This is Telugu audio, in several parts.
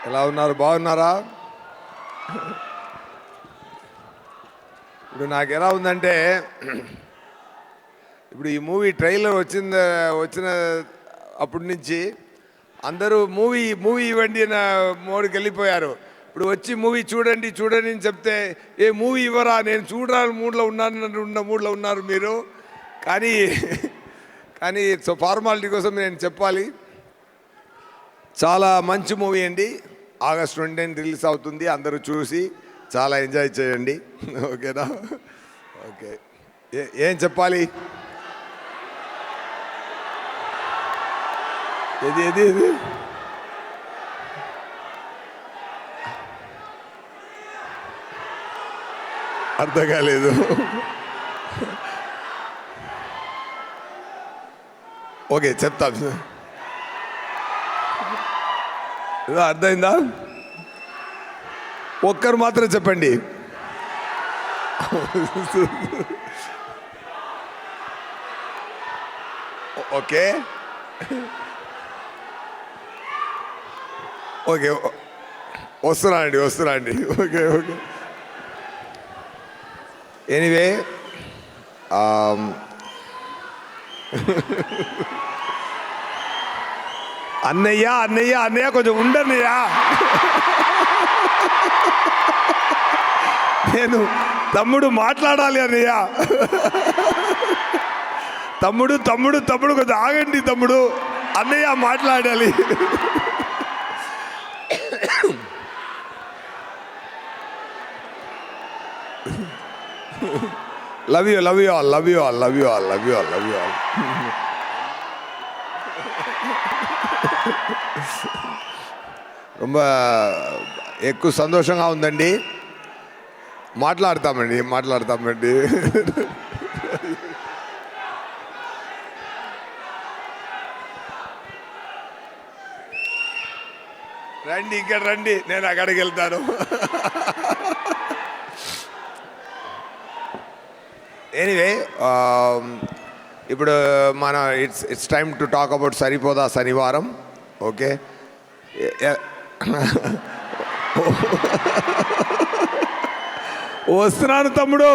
ఎలా ఉన్నారు? బాగున్నారా? ఇప్పుడు నాకు ఎలా ఉందంటే, ఇప్పుడు ఈ మూవీ ట్రైలర్ వచ్చిన అప్పటి నుంచి అందరూ మూవీ ఇవ్వండి నా మోడికి వెళ్ళిపోయారు. ఇప్పుడు వచ్చి మూవీ చూడండి చూడండి అని చెప్తే ఏ మూవీ ఇవ్వరా, నేను చూడాలని మూడ్లో ఉన్నారు మీరు. కానీ సో ఫార్మాలిటీ కోసం నేను చెప్పాలి, చాలా మంచి మూవీ అండి. ఆగస్ట్ 20 రిలీజ్ అవుతుంది. అందరూ చూసి చాలా ఎంజాయ్ చేయండి. ఓకేనా? ఓకే, ఏం చెప్పాలి? ఏది అర్థం కాలేదు. ఓకే, చెప్తాం. అర్థమైందా? ఒక్కరు మాత్రం చెప్పండి. ఓకే ఓకే, వస్తున్నా అండి. ఓకే. ఎనీవే, అన్నయ్య కొంచెం ఉండన్నయ్యా. నేను తమ్ముడు మాట్లాడాలి అన్నయ్య. తమ్ముడు కొంచెం ఆగండి తమ్ముడు, అన్నయ్య మాట్లాడాలి. Love you all. ரொம்ப ఎక్కువ సంతోషంగా ఉందండి. మాట్లాడతామండి. రండి, ఇక్కడ రండి, నేను అక్కడికి వెళ్తాను. ఎనీవే, ఇప్పుడు మన it's time to talk about Saripodhaa Sanivaaram. Okay, వస్తున్నాను తమ్ముడు.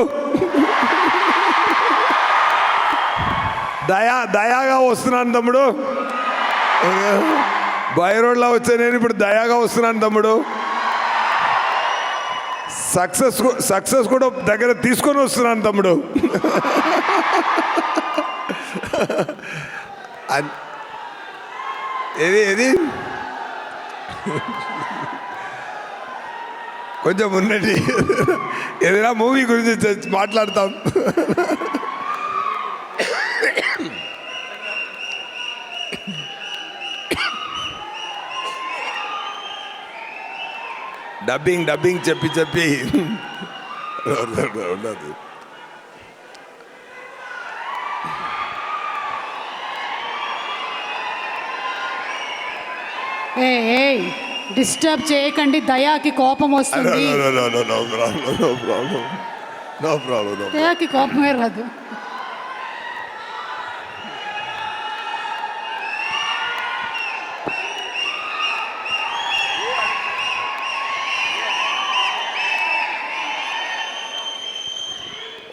దయాగా వస్తున్నాను తమ్ముడు. బై రోడ్లో వచ్చా నేను, ఇప్పుడు దయాగా వస్తున్నాను తమ్ముడు. సక్సెస్ కూడా దగ్గర తీసుకొని వస్తున్నాను తమ్ముడు. ఏది కొంచెం ఉన్నది, ఏదైనా మూవీ గురించి మాట్లాడతాం. డబ్బింగ్ చెప్పి ఉండదు. డిస్టర్బ్ చేయకండి, దయాకి కోపం వస్తుంది. No problem. దయాకి కోపమే రాదు.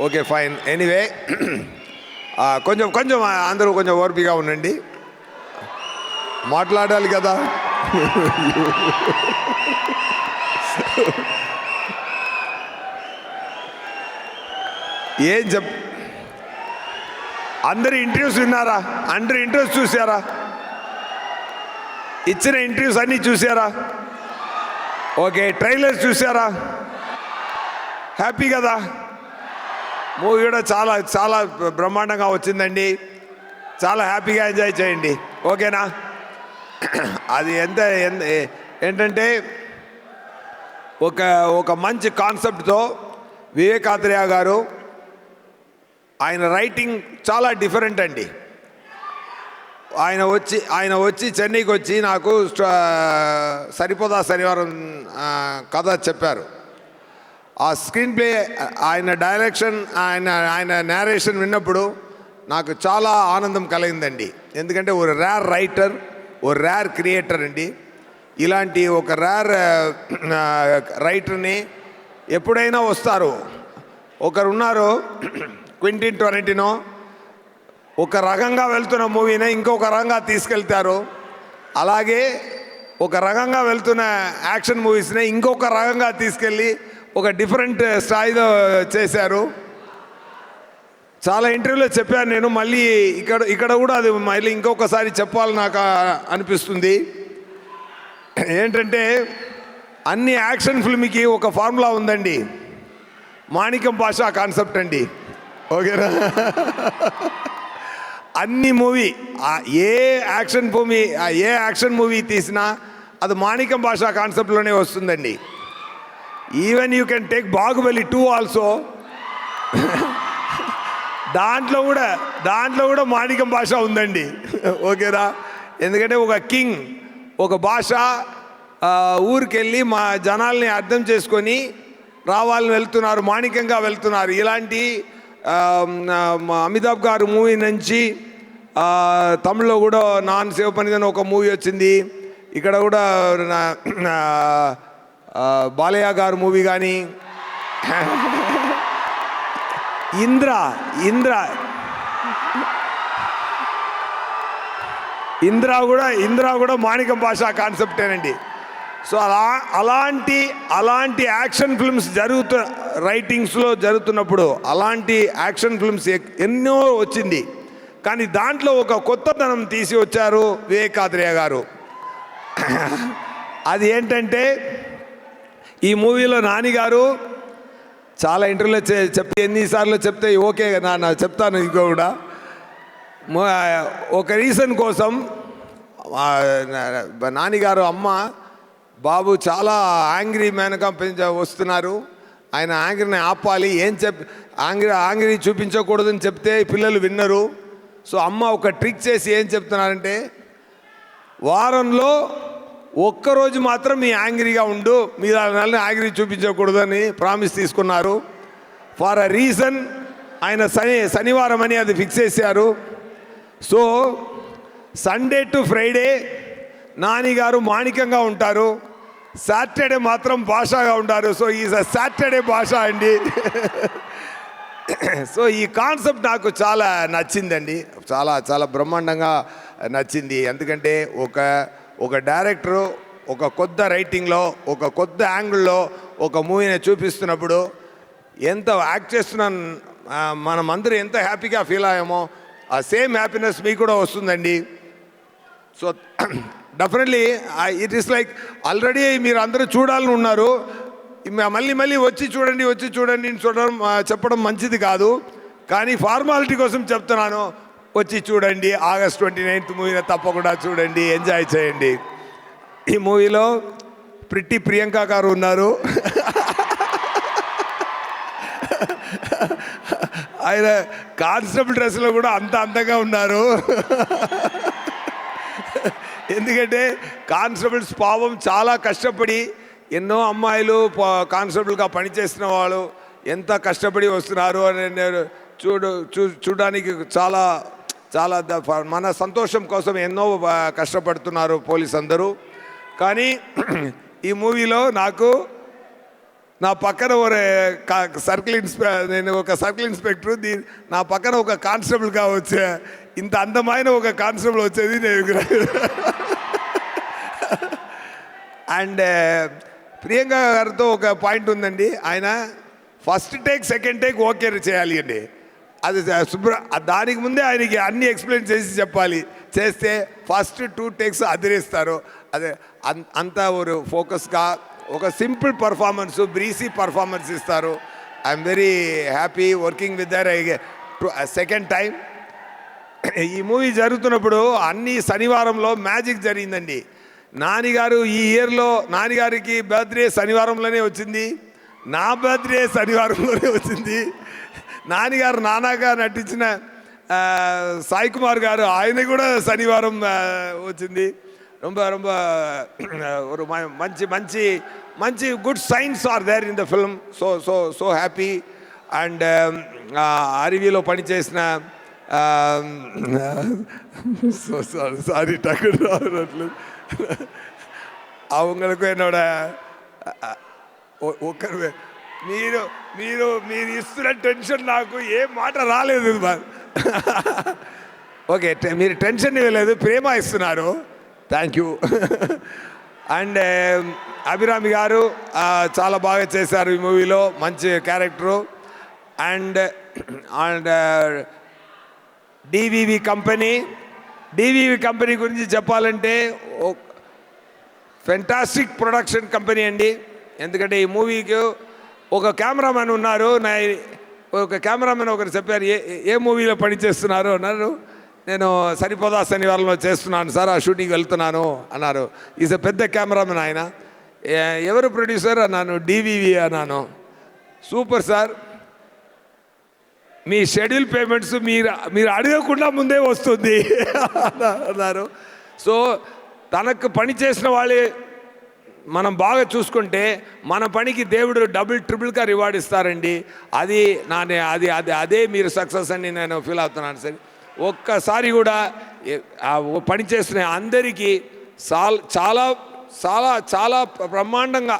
Okay, fine. ఎనీవే, కొంచెం అందరూ కొంచెం ఓర్పిగా ఉండండి, మాట్లాడాలి కదా. ఏం అందరు ఇంటర్వ్యూస్ విన్నారా? అందరు ఇంటర్వ్యూస్ చూసారా? ఇచ్చిన ఇంటర్వ్యూస్ అన్నీ చూసారా? ఓకే, ట్రైలర్స్ చూసారా? హ్యాపీ కదా? మూవీ కూడా చాలా చాలా బ్రహ్మాండంగా వచ్చిందండి. చాలా హ్యాపీగా ఎంజాయ్ చేయండి. ఓకేనా? అది ఏంటంటే ఒక మంచి కాన్సెప్ట్తో వివేకాత్రేయ గారు, ఆయన రైటింగ్ చాలా డిఫరెంట్ అండి. ఆయన వచ్చి చెన్నైకి వచ్చి నాకు సరిపోదా శనివారం కథ చెప్పారు. ఆ స్క్రీన్ ప్లే, ఆయన డైరెక్షన్, ఆయన నేరేషన్ విన్నప్పుడు నాకు చాలా ఆనందం కలిగిందండి. ఎందుకంటే ఓ రేర్ రైటర్, ఓ రేర్ క్రియేటర్ అండి. ఇలాంటి ఒక రేర్ రైటర్ని ఎప్పుడైనా వస్తారు. ఒకరున్నారు క్వింటిన్ టొరంటినో, ఒక రకంగా వెళ్తున్న మూవీని ఇంకొక రకంగా తీసుకెళ్తారు. అలాగే ఒక రకంగా వెళ్తున్న యాక్షన్ మూవీస్ని ఇంకొక రకంగా తీసుకెళ్ళి ఒక డిఫరెంట్ స్థాయిలో చేశారు. చాలా ఇంటర్వ్యూలో చెప్పాను నేను, మళ్ళీ ఇక్కడ కూడా అది మళ్ళీ ఇంకొకసారి చెప్పాలి నాకు అనిపిస్తుంది. ఏంటంటే అన్ని యాక్షన్ ఫిల్మ్కి ఒక ఫార్ములా ఉందండి, మాణిక్యం భాష కాన్సెప్ట్ అండి. ఓకేనా? అన్ని మూవీ ఏ యాక్షన్ మూవీ తీసినా అది మాణిక్యం భాష కాన్సెప్ట్లోనే వస్తుందండి. Even you can take Baahubali 2 also. దాంట్లో కూడా మాణిక్యం భాష ఉందండి. ఓకేనా? ఎందుకంటే ఒక కింగ్ ఒక భాష ఊరికెళ్ళి మా జనాల్ని అర్థం చేసుకొని రావాలని వెళ్తున్నారు, మాణిక్యంగా వెళ్తున్నారు. ఇలాంటి అమితాబ్ గారు మూవీ నుంచి తమిళ్లో కూడా నాన్ శివపనిదని ఒక మూవీ వచ్చింది. ఇక్కడ కూడా బాలయ్య గారు మూవీ కానీ ఇంద్ర కూడా మాణిక్యం భాష కాన్సెప్టేనండి. సో అలాంటి యాక్షన్ ఫిల్మ్స్ రైటింగ్స్లో జరుగుతున్నప్పుడు అలాంటి యాక్షన్ ఫిల్మ్స్ ఎన్నో వచ్చింది. కానీ దాంట్లో ఒక కొత్తదనం తీసి వచ్చారు వివేకాత్రేయ గారు. అది ఏంటంటే ఈ మూవీలో నాని గారు చాలా ఇంటర్వ్యూలో చెప్పి ఎన్నిసార్లు చెప్తే ఓకే నా చెప్తాను ఇంకో కూడా. ఒక రీజన్ కోసం నానిగారు అమ్మ బాబు చాలా యాంగ్రీ మ్యాన్గా వస్తున్నారు, ఆయన యాంగ్రీని ఆపాలి, యాంగ్రీ చూపించకూడదని చెప్తే పిల్లలు విన్నరు. సో అమ్మ ఒక ట్రిక్ చేసి ఏం చెప్తున్నారంటే, వారంలో ఒక్కరోజు మాత్రం మీ యాంగ్రీగా ఉండు, మీరు యాంగ్రీ చూపించకూడదని ప్రామిస్ తీసుకున్నారు. ఫర్ అ రీజన్ ఆయన శనివారం అని అది ఫిక్స్ చేశారు. So Sunday to Friday Nani గారు మాణిక్యంగా ఉంటారు, సాటర్డే మాత్రం భాషగా ఉంటారు. సో ఈజ్ అ సాటర్డే భాష అండి. సో ఈ కాన్సెప్ట్ నాకు చాలా నచ్చిందండి, చాలా బ్రహ్మాండంగా నచ్చింది. ఎందుకంటే ఒక డైరెక్టరు ఒక కొత్త రైటింగ్లో ఒక కొత్త యాంగిల్లో ఒక మూవీని చూపిస్తున్నప్పుడు ఎంత యాక్ట్ చేస్తున్నాను మనమందరూ ఎంత హ్యాపీగా ఫీల్ అయ్యామో ఆ సేమ్ హ్యాపీనెస్ మీకు కూడా వస్తుందండి. So definitely it is like already మీరు అందరూ చూడాలని ఉన్నారు, మళ్ళీ వచ్చి చూడండి చెప్పడం మంచిది కాదు. కానీ ఫార్మాలిటీ కోసం చెప్తున్నాను, వచ్చి చూడండి. ఆగస్ట్ 29th మూవీని తప్పకుండా చూడండి, ఎంజాయ్ చేయండి. ఈ మూవీలో ప్రిట్టి ప్రియాంక గారు ఉన్నారు. ఆయన కానిస్టేబుల్ డ్రెస్లో కూడా అంత అందంగా ఉన్నారు. ఎందుకంటే కానిస్టేబుల్స్ పాపం చాలా కష్టపడి, ఎన్నో అమ్మాయిలు కానిస్టేబుల్గా పనిచేసిన వాళ్ళు ఎంత కష్టపడి వస్తున్నారు అని నేను చూడడానికి చాలా మన సంతోషం కోసం ఎన్నో కష్టపడుతున్నారు పోలీస్ అందరూ. కానీ ఈ మూవీలో నా పక్కన నేను ఒక సర్కిల్ ఇన్స్పెక్టర్, నా పక్కన ఒక కానిస్టేబుల్గా వచ్చే ఇంత అందమైన ఒక కానిస్టేబుల్ వచ్చేది నేను. అండ్ ప్రియాంక గారితో ఒక పాయింట్ ఉందండి, ఆయన first take second take okay చేయాలి అండి. అది దానికి ముందే ఆయనకి అన్ని ఎక్స్ప్లెయిన్ చేసి చెప్పాలి, చేస్తే ఫస్ట్ 2 టేక్స్ అదిరేస్తారు. అదే అంత ఒక ఫోకస్గా ఒక సింపుల్ పర్ఫార్మెన్స్, బ్రీసీ పర్ఫార్మెన్స్ ఇస్తారు. I'm very happy working with their second time. ఈ మూవీ జరుగుతున్నప్పుడు అన్ని శనివారంలో మ్యాజిక్ జరిగిందండి. నానిగారు ఈ ఇయర్లో నానిగారికి బర్త్డే శనివారంలోనే వచ్చింది, నా బర్త్డే శనివారంలోనే వచ్చింది. నానిగారు నానాగా నటించిన సాయి కుమార్ గారు ఆయన కూడా శనివారం వచ్చింది. ఒక మంచి good signs are there in the film. So happy. And అరివిలో పనిచేసిన సారీ టక్కుడు அவங்களுக்கு என்னோட ఒకరు మీరు మీరు మీరు ఇస్తున్న టెన్షన్ నాకు ఏ మాట రాలేదు ఓకే మీరు టెన్షన్ ఇవ్వలేదు, ప్రేమ ఇస్తున్నారు. Thank you. అండ్ అభిరామి గారు చాలా బాగా చేశారు ఈ మూవీలో, మంచి character. And and DVV company గురించి చెప్పాలంటే ఫెంటాస్టిక్ ప్రొడక్షన్ కంపెనీ అండి. ఎందుకంటే ఈ మూవీకి ఒక కెమెరామెన్ ఉన్నారు. ఒక కెమెరామెన్ ఒకరు చెప్పారు, ఏ మూవీలో పనిచేస్తున్నారు అన్నారు. నేను సరిపోదా శనివారంలో చేస్తున్నాను సార్, ఆ షూటింగ్కి వెళ్తున్నాను అన్నారు. ఈజ్ పెద్ద కెమెరామెన్ ఆయన. ఎవరు ప్రొడ్యూసర్ అన్నాను, డివివి అన్నాను. సూపర్ సార్, మీ షెడ్యూల్ పేమెంట్స్ మీరు అడగకుండా ముందే వస్తుంది అన్నారు. సో తనకు పని చేసిన వాళ్ళే మనం బాగా చూసుకుంటే మన పనికి దేవుడు డబుల్ ట్రిపుల్గా రివార్డ్ ఇస్తారండి. అది అదే మీరు సక్సెస్ అని నేను ఫీల్ అవుతున్నాను సార్. ఒక్కసారి కూడా పని చేసిన అందరికీ చాలా చాలా చాలా బ్రహ్మాండంగా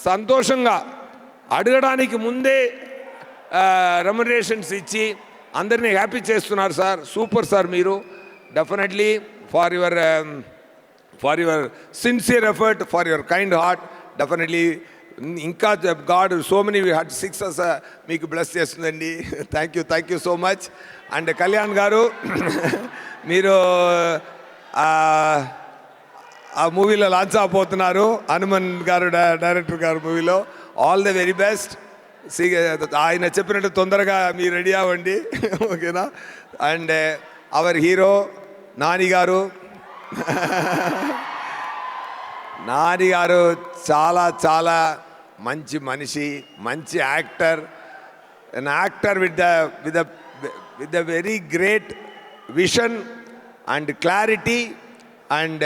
సంతోషంగా అడగడానికి ముందే రెమ్యునరేషన్స్ ఇచ్చి అందరినీ హ్యాపీ చేస్తున్నారు సార్. సూపర్ సార్, మీరు definitely for your sincere effort, for your kind heart, definitely ఇంకా God so many heart success మీకు బ్లెస్ చేస్తుందండి. Thank you so much. And Kalyan garu మీరు ఆ మూవీలో లాంచ్ అవబోతున్నారు, హనుమన్ గారు డైరెక్టర్ గారు మూవీలో. All the very best. ఆయన చెప్పినట్టు తొందరగా మీరు రెడీ అవ్వండి, ఓకేనా. అండ్ అవర్ హీరో నాని గారు చాలా చాలా మంచి మనిషి, మంచి actor, an actor with the very great vision and clarity and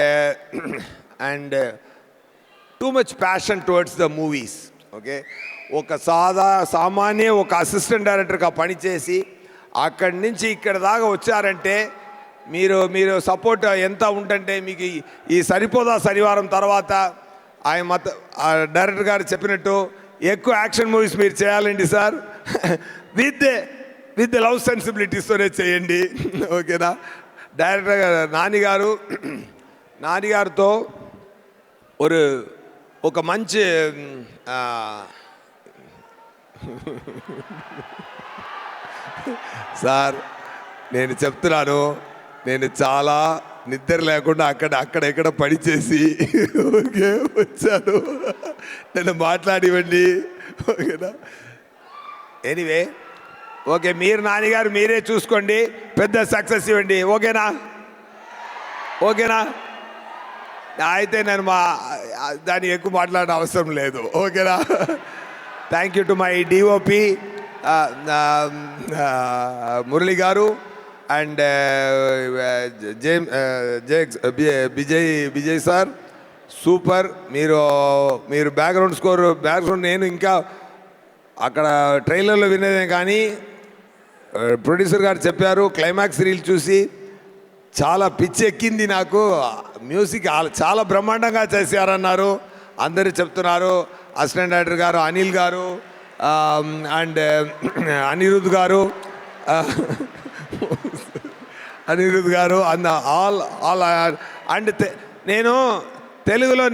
too much passion towards the movies. Okay, ఒక సామాన్య ఒక అసిస్టెంట్ డైరెక్టర్గా పనిచేసి అక్కడి నుంచి ఇక్కడ దాకా వచ్చారంటే మీరు సపోర్ట్ ఎంత ఉంటుంటే మీకు ఈ సరిపోదా శనివారం తర్వాత ఆయన డైరెక్టర్ గారు చెప్పినట్టు ఎక్కువ యాక్షన్ మూవీస్ మీరు చేయాలండి సార్. విత్ లవ్ సెన్సిబిలిటీస్తోనే చేయండి, ఓకేనా. డైరెక్టర్ నాని గారితో ఒక మంచి సార్ నేను చెప్తున్నాను, నేను చాలా నిద్ర లేకుండా అక్కడెక్కడ పనిచేసి ఓకే వచ్చాను. నేను మాట్లాడివ్వండి, ఓకేనా. ఎనీవే ఓకే, మీరు నాన్నగారు మీరే చూసుకోండి, పెద్ద సక్సెస్ ఇవ్వండి, ఓకేనా. అయితే నేను దాన్ని ఎక్కువ మాట్లాడిన అవసరం లేదు, ఓకేనా. Thank you to my DOP Murali గారు అండ్ విజయ్ సార్. సూపర్. మీరు బ్యాక్గ్రౌండ్ నేను ఇంకా అక్కడ ట్రైలర్లో వినేదే కానీ ప్రొడ్యూసర్ గారు చెప్పారు, క్లైమాక్స్ రీల్ చూసి చాలా పిచ్చి ఎక్కింది నాకు, మ్యూజిక్ చాలా బ్రహ్మాండంగా చేశారన్నారు అందరూ చెప్తున్నారు. అసిస్టెంట్ డైరెక్టర్ గారు అనిల్ గారు అండ్ అనిరుద్ గారు అండ్ ఆల్ అండ్ నేను తెలుగులో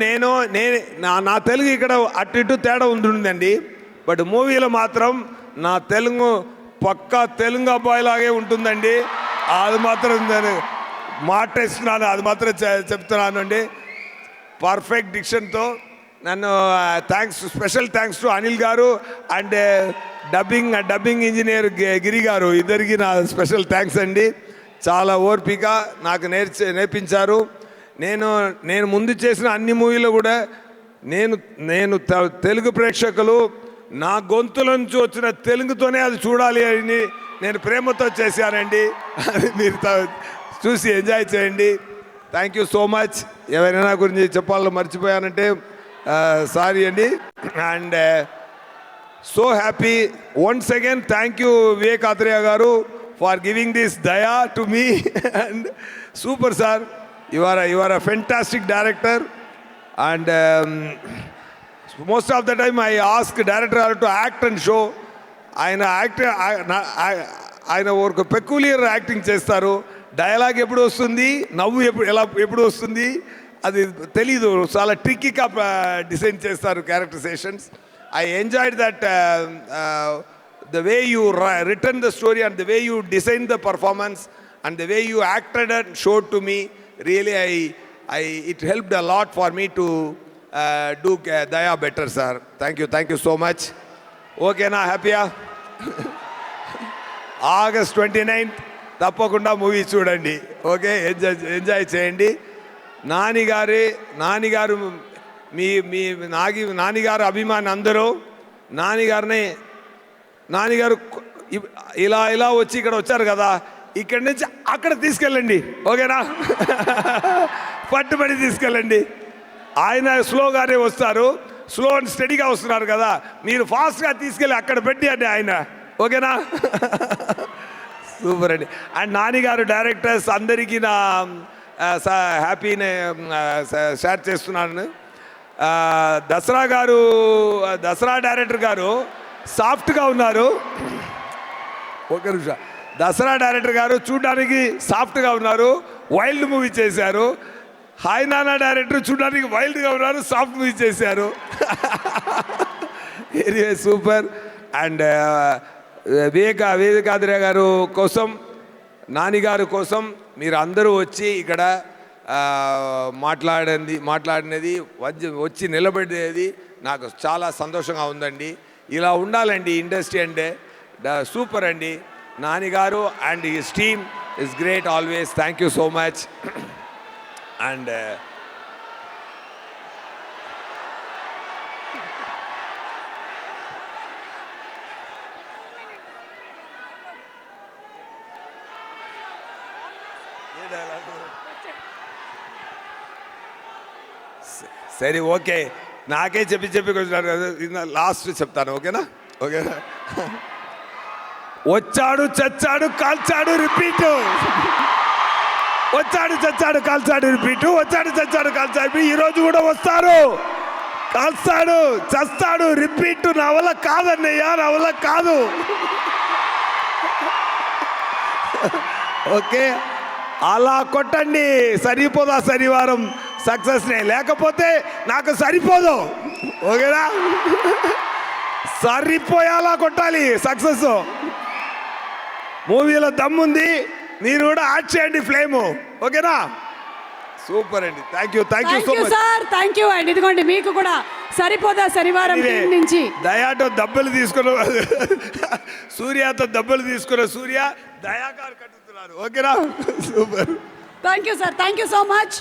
నా తెలుగు ఇక్కడ అటు ఇటు తేడా ఉంటుందండి. బట్ మూవీలో మాత్రం నా తెలుగు పక్కా తెలుగు అబ్బాయిలాగే ఉంటుందండి. అది మాత్రం నేను మాటేస్తున్నాను, అది మాత్రం చెప్తున్నాను అండి. పర్ఫెక్ట్ డిక్షన్తో నన్ను స్పెషల్ థ్యాంక్స్ టు అనిల్ గారు అండ్ డబ్బింగ్ ఇంజనీర్ గిరి గారు, ఇద్దరికి నా స్పెషల్ థ్యాంక్స్ అండి. చాలా ఓర్పిక నాకు నేర్పించారు. నేను ముందు చేసిన అన్ని మూవీలో కూడా నేను తెలుగు ప్రేక్షకులు నా గొంతుల నుంచి వచ్చిన తెలుగుతోనే అది చూడాలి అని నేను ప్రేమతో చేశానండి. అది మీరు చూసి ఎంజాయ్ చేయండి. Thank you so much. ఎవరైనా గురించి చెప్పాలో మర్చిపోయానంటే సారీ అండి. And so happy once again. Thank you Vivek Athreya గారు for giving this day to me. And super sir, you are a fantastic director And most of the time I ask director to act and show. ఆయన ఒక పెక్యులియర్ యాక్టింగ్ చేస్తారు. డైలాగ్ ఎప్పుడు వస్తుంది, నవ్వు ఎప్పుడు వస్తుంది అది తెలీదు. చాలా ట్రిక్కీగా డిజైన్ చేస్తారు characterisations. I enjoyed that the way you written the story and the way you designed the performance and the way you acted and showed to me, really it helped a lot for me to do Daya better, sir. Thank you so much. Okay na, happy ah? August 29th తప్పకుండా మూవీ చూడండి. ఓకే, ఎంజాయ్ చేయండి. నానిగారు మీ నానిగారు అభిమాని అందరూ నానిగారు ఇలా వచ్చి ఇక్కడ వచ్చారు కదా, ఇక్కడి నుంచి అక్కడ తీసుకెళ్ళండి. ఓకేనా? పట్టుబడి తీసుకెళ్ళండి. ఆయన స్లోగానే వస్తారు, స్లో అండ్ స్టడీగా వస్తున్నారు కదా, మీరు ఫాస్ట్గా తీసుకెళ్ళి అక్కడ పెట్టి అండి ఆయన. ఓకేనా? సూపర్ అండి. అండ్ నానిగారు డైరెక్టర్స్ అందరికీ నా హ్యాపీనే షేర్ చేస్తున్నాను. దసరా డైరెక్టర్ గారు సాఫ్ట్గా ఉన్నారు. ఒక నిమిషం. దసరా డైరెక్టర్ గారు చూడడానికి సాఫ్ట్గా ఉన్నారు, వైల్డ్ మూవీ చేశారు. హాయ్ నానా డైరెక్టర్ చూడడానికి వైల్డ్గా ఉన్నారు, సాఫ్ట్ మూవీ చేశారు. Very super. అండ్ వివేకాద్రి గారు కోసం, నానిగారు కోసం మీరు అందరూ వచ్చి ఇక్కడ మాట్లాడినది వచ్చి నిలబడేది నాకు చాలా సంతోషంగా ఉందండి. ఇలా ఉండాలండి ఇండస్ట్రీ అంటే. సూపర్ అండి. నానిగారు and his team is great always. Thank you so much. And సరే, ఓకే, నాకే చెప్పి కొంచెం లాస్ట్ చెప్తాను. ఓకేనా? ఓకేనా? వచ్చాడు చచ్చాడు కాల్చాడు రిపీటు, వచ్చాడు చచ్చాడు కాల్చాడు రిపీటు, వచ్చాడు చచ్చాడు కాల్చాడు. ఈరోజు కూడా వస్తారు, కాల్స్తాడు చస్తాడు రిపీట్. నా వల్ల కాదన్నయ్యా, నా వల్ల కాదు. ఓకే, అలా కొట్టండి, సరిపోదా శనివారం సక్సెస్నే, లేకపోతే నాకు సరిపోదు. ఓకేనా? సరిపోయేలా కొట్టాలి సక్సెస్. మూవీలో దమ్ముంది, మీరు కూడా యాడ్ చేయండి ఫ్లేము. ఓకేనా? సూపర్ అండి. Thank you so much sir. Thank you అండి. ఇదిగోండి మీకు కూడా సరిపోదా శనివారం టీం నుంచి దయాతో దెబ్బలు తీసుకున్న సూర్యతో దెబ్బలు తీసుకున్న సూర్య దయాగారు కట్టుతున్నారు. ఓకేనా? Super. Thank you sir. Thank you so much.